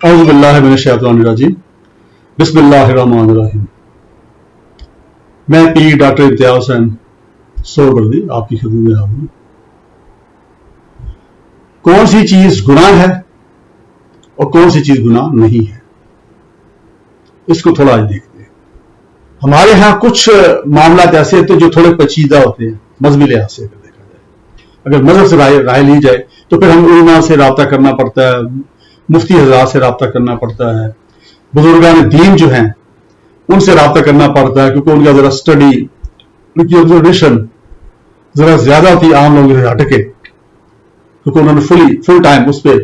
اعوذ باللہ من الشیطان الرجیم بسم اللہ الرحمن الرحیم۔ میں پیر ڈاکٹر امتیاز حسین سہروردی آپ کی خدمت میں حاضر ہوں۔ کون سی چیز گناہ ہے اور کون سی چیز گناہ نہیں ہے، اس کو تھوڑا آج دیکھتے ہیں۔ ہمارے ہاں کچھ معاملات ایسے ہوتے ہیں جو تھوڑے پیچیدہ ہوتے ہیں مذہبی لحاظ سے، اگر دیکھا جائے، اگر مذہب سے رائے لی جائے تو پھر ہم علماء سے رابطہ کرنا پڑتا ہے، مفتی حضرات سے رابطہ کرنا پڑتا ہے، بزرگان دین جو ہیں ان سے رابطہ کرنا پڑتا ہے، کیونکہ ان کا ذرا اسٹڈی، ان کی آبزرویشن ذرا زیادہ ہوتی ہے عام لوگوں سے ہٹ کے، کیونکہ انہوں نے فل ٹائم اس پہ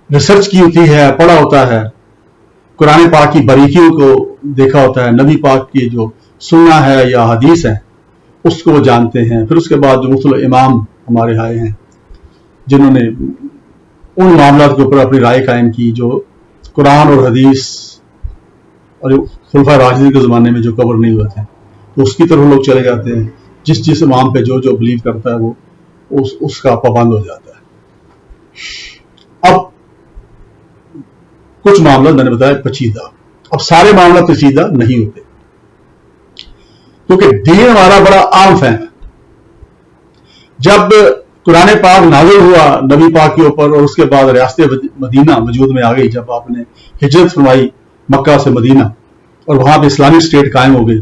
ریسرچ کی ہوتی ہے، پڑھا ہوتا ہے، قرآن پاک کی باریکیوں کو دیکھا ہوتا ہے، نبی پاک کی جو سننا ہے یا حدیث ہے اس کو وہ جانتے ہیں۔ پھر اس کے بعد جو مختلف امام ہمارے آئے ہیں جنہوں نے ان معاملات کے اوپر اپنی رائے قائم کی جو قرآن اور حدیث اور خلفائے راشدین کے زمانے میں جو کور نہیں ہوئے تھے، تو اس کی طرف لوگ چلے جاتے ہیں۔ جس امام پہ جو بلیو کرتا ہے وہ اس کا پابند ہو جاتا ہے۔ اب کچھ معاملات میں نے بتایا پیچیدہ، اب سارے معاملات پیچیدہ نہیں ہوتے، کیونکہ دین ہمارا بڑا عام فہم ہے۔ جب قرآن پاک نازل ہوا نبی پاک کے اوپر اور اس کے بعد ریاست مدینہ وجود میں آ گئی، جب آپ نے ہجرت فرمائی مکہ سے مدینہ اور وہاں پہ اسلامک اسٹیٹ قائم ہو گئی،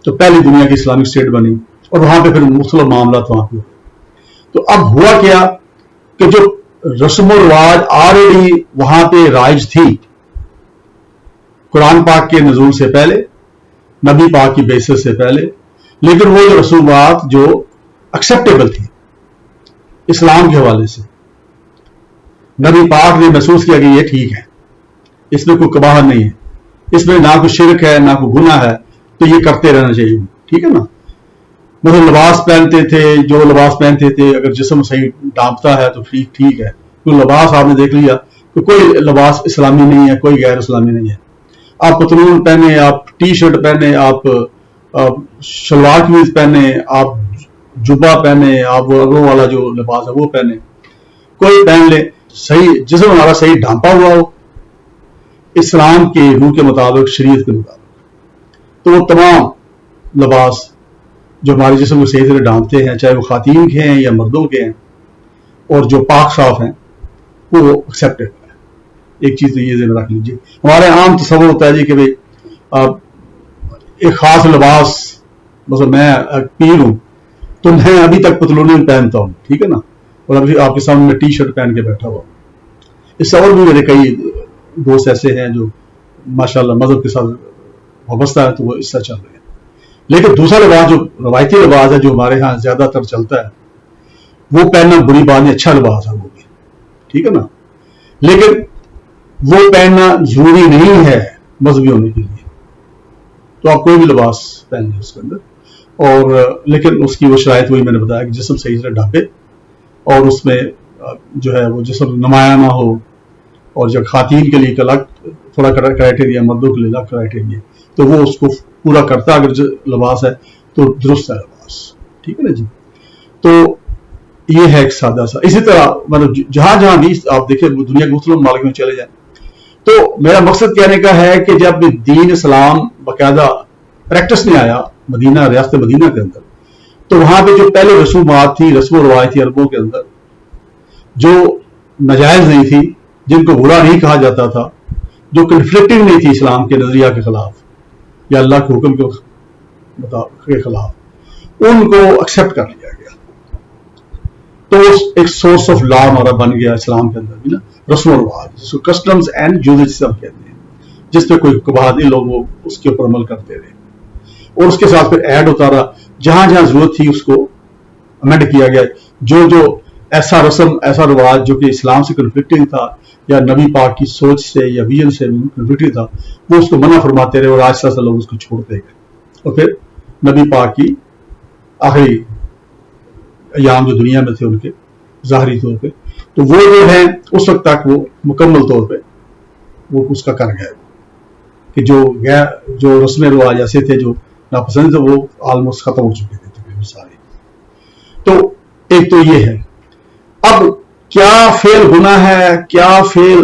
تو پہلی دنیا کی اسلامک اسٹیٹ بنی اور وہاں پہ پھر مختلف معاملات وہاں پہ ہوئے۔ تو اب ہوا کیا کہ جو رسم و رواج آلریڈی وہاں پہ رائج تھی قرآن پاک کے نزول سے پہلے، نبی پاک کی بعثت سے پہلے، لیکن وہ جو رسومات جو ایکسیپٹیبل تھی اسلام کے حوالے سے، نبی پاک نے محسوس کیا کہ یہ ٹھیک ہے، اس میں کوئی کباہت نہیں ہے، اس میں نہ کوئی شرک ہے نہ کوئی گناہ ہے، تو یہ کرتے رہنا چاہیے، ٹھیک ہے نا۔ مطلب لباس پہنتے تھے، جو لباس پہنتے تھے، اگر جسم صحیح ڈھانپتا ہے تو ٹھیک ہے، کوئی لباس آپ نے دیکھ لیا کہ کوئی لباس اسلامی نہیں ہے، کوئی غیر اسلامی نہیں ہے۔ آپ پتلون پہنے، آپ ٹی شرٹ پہنے، آپ شلوار قمیض پہنے، آپ جبہ پہنے، آپ وہ اگوں والا جو لباس ہے وہ پہنے، کوئی پہن لے، صحیح جسم ہمارا صحیح ڈھانپا ہوا ہو اسلام کے روح کے مطابق، شریعت کے مطابق، تو وہ تمام لباس جو ہمارے جسم کو صحیح طرح ڈھانپتے ہیں، چاہے وہ خواتین کے ہیں یا مردوں کے ہیں، اور جو پاک صاف ہیں، وہ ایکسیپٹیبل ہے۔ ایک چیز تو یہ ذہن رکھ لیجیے، ہمارے عام تصور ہوتا ہے جی کہ بھئی ایک خاص لباس، مثلا میں پیر ہوں تو میں ابھی تک پتلون پہنتا ہوں، ٹھیک ہے نا، اور ابھی آپ کے سامنے میں ٹی شرٹ پہن کے بیٹھا ہوا ہوں۔ اس سے اور بھی میرے کئی دوست ایسے ہیں جو ماشاءاللہ مذہب کے ساتھ وابستہ ہے، تو وہ اس سے چل رہے ہیں۔ لیکن دوسرا لباس جو روایتی لباس ہے جو ہمارے ہاں زیادہ تر چلتا ہے، وہ پہننا بری بات نہیں، اچھا لباس ہے وہ بھی، ٹھیک ہے نا، لیکن وہ پہننا ضروری نہیں ہے مذہبی ہونے کے لیے۔ تو آپ کوئی بھی لباس پہن لیں اس کے اندر، اور لیکن اس کی وہ شرائط وہی میں نے بتایا کہ جسم صحیح طرح ڈھانپے، اور اس میں جو ہے وہ جسم نمایاں نہ ہو، اور جب خواتین کے لیے ایک الگ تھوڑا کرائٹیریا، مردوں کے لیے الگ کرائٹیریا، تو وہ اس کو پورا کرتا اگر لباس ہے تو درست ہے لباس، ٹھیک ہے نا جی۔ تو یہ ہے ایک سادہ سا، اسی طرح مطلب جہاں بھی آپ دیکھیں دنیا کے مختلف ممالک میں چلے جائیں، تو میرا مقصد کہنے کا ہے کہ جب دین اسلام باقاعدہ پریکٹس میں آیا مدینہ، ریاست مدینہ کے اندر، تو وہاں پہ جو پہلے رسومات تھی، رسم و روایت تھی عربوں کے اندر، جو ناجائز نہیں تھی، جن کو برا نہیں کہا جاتا تھا، جو کنفلکٹنگ نہیں تھی اسلام کے نظریہ کے خلاف یا اللہ کے حکم کے خلاف، ان کو ایکسیپٹ کر لیا گیا۔ تو ایک سورس آف لا ہمارا بن گیا اسلام کے اندر بھی نا، رسم و رواج، جس کو کسٹمز اینڈ جوڈیشم کہتے ہیں، جس پہ کوئی کباہت نہیں، لوگ وہ اس کے اوپر عمل کرتے رہے، اور اس کے ساتھ پھر ایڈ ہوتا رہا، جہاں ضرورت تھی اس کو امینڈ کیا گیا، جو ایسا رسم، ایسا رواج جو کہ اسلام سے کنفلکٹنگ تھا یا نبی پاک کی سوچ سے یا ویژن سے کنفلکٹنگ تھا، وہ اس کو منع فرماتے رہے، اور آہستہ آہستہ لوگ اس کو چھوڑتے گئے، اور پھر نبی پاک کی آخری ایام جو دنیا میں تھے ان کے ظاہری طور پہ، تو وہ جو ہے اس وقت تک وہ مکمل طور پہ وہ اس کا کر گئے کہ جو رسم رواج ایسے تھے جو ناپسند تھے، وہ آلموسٹ ختم ہو چکے تھے تقریباً سارے۔ تو ایک تو یہ ہے۔ اب کیا فعل گناہ ہے، کیا فعل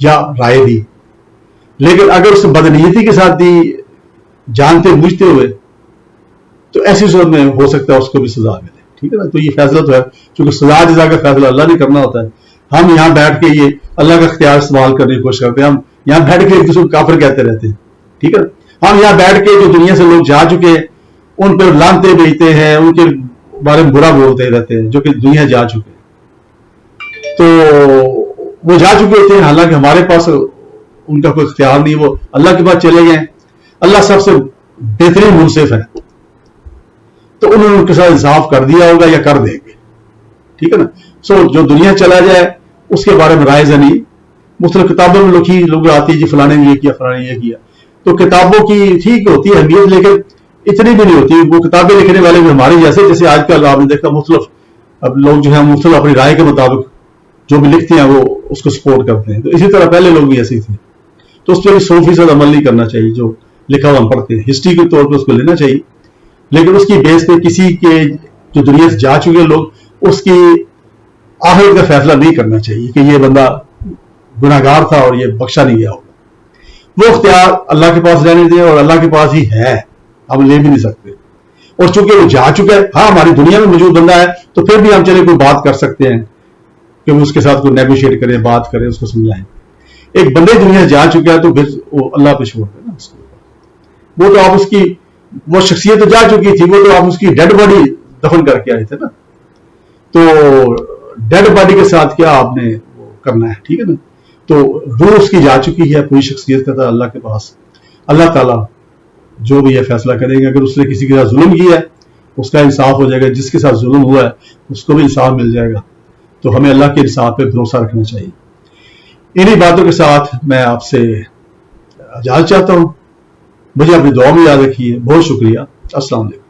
یا رائے دی، لیکن اگر اس نے بدنیتی کے ساتھ دی جانتے بوجھتے ہوئے تو ایسی صورت میں ہو سکتا ہے اس کو بھی سزا ملے. ٹھیک ہے نا. تو یہ فیصلہ تو ہے، چونکہ سزا جزا کا فیصلہ اللہ نے کرنا ہوتا ہے. ہم یہاں بیٹھ کے یہ اللہ کا اختیار استعمال کرنے کی کوشش کرتے ہیں. ہم یہاں بیٹھ کے ایک دوسرے کو کافر کہتے رہتے ہیں. ٹھیک ہے. ہم یہاں بیٹھ کے جو دنیا سے لوگ جا چکے ہیں ان پہ لانتے بھیجتے ہیں، ان کے بارے میں برا بولتے رہتے ہیں جو کہ دنیا جا چکے ہیں. تو وہ جا چکے ہوتے ہیں، حالانکہ ہمارے پاس ان کا کوئی اختیار نہیں، وہ اللہ کے پاس چلے گئے. اللہ سب سے بہترین منصف ہے، تو انہوں نے ان کے ساتھ انصاف کر دیا ہوگا یا کر دیں گے. ٹھیک ہے نا. جو دنیا چلا جائے اس کے بارے میں رائے زنی مختلف کتابوں میں لوگ آتی ہے، جی فلانے نے یہ کیا، فلانے نے یہ کیا. تو کتابوں کی ٹھیک ہوتی ہے اہمیت، لیکن اتنی بھی نہیں ہوتی. وہ کتابیں لکھنے والے بھی ہمارے جیسے آج کل آپ نے دیکھا مختلف اب لوگ جو ہیں مختلف اپنی رائے کے مطابق جو بھی لکھتے ہیں وہ اس کو سپورٹ کرتے ہیں. تو اسی طرح پہلے لوگ بھی ایسے ہی تھے. تو اس پہ بھی 100% عمل نہیں کرنا چاہیے. جو لکھا ہوا ہم پڑھتے ہیں ہسٹری کے طور پہ اس کو لینا چاہیے، لیکن اس کی بیس پہ کسی کے جو دنیا سے جا چکے لوگ اس کی آخرت کا فیصلہ نہیں کرنا چاہیے کہ یہ بندہ گناہ گار تھا اور یہ بخشا نہیں گیا ہوگا. وہ اختیار اللہ کے پاس رہنے دیں، اور اللہ کے پاس ہی ہے، ہم لے بھی نہیں سکتے. اور چونکہ وہ جا چکا ہے، ہاں ہماری دنیا میں موجود بندہ ہے تو پھر بھی ہم چلے کوئی بات کر سکتے ہیں کہ وہ اس کے ساتھ کوئی نیگوشیٹ کریں، بات کریں، اس کو سمجھائیں. ایک بندے دنیا سے جا چکا ہے تو پھر وہ اللہ پہ چھوڑ دیں نا اس کو. وہ تو آپ اس کی وہ شخصیت تو جا چکی تھی، وہ تو آپ اس کی ڈیڈ باڈی دفن کر کے آئے تھے نا. تو ڈیڈ باڈی کے ساتھ کیا آپ نے کرنا ہے. ٹھیک ہے نا. تو روح اس کی جا چکی ہے، پوری شخصیت کا تھا اللہ کے پاس. اللہ تعالیٰ جو بھی یہ فیصلہ کریں گے، اگر اس نے کسی کے ساتھ ظلم کیا ہے اس کا انصاف ہو جائے گا، جس کے ساتھ ظلم ہوا ہے اس کو بھی انصاف مل جائے گا. تو ہمیں اللہ کے انصاف پہ بھروسہ رکھنا چاہیے. انہی باتوں کے ساتھ میں آپ سے اجازت چاہتا ہوں. مجھے اپنی دعا میں یاد رکھیے. بہت شکریہ. السلام علیکم.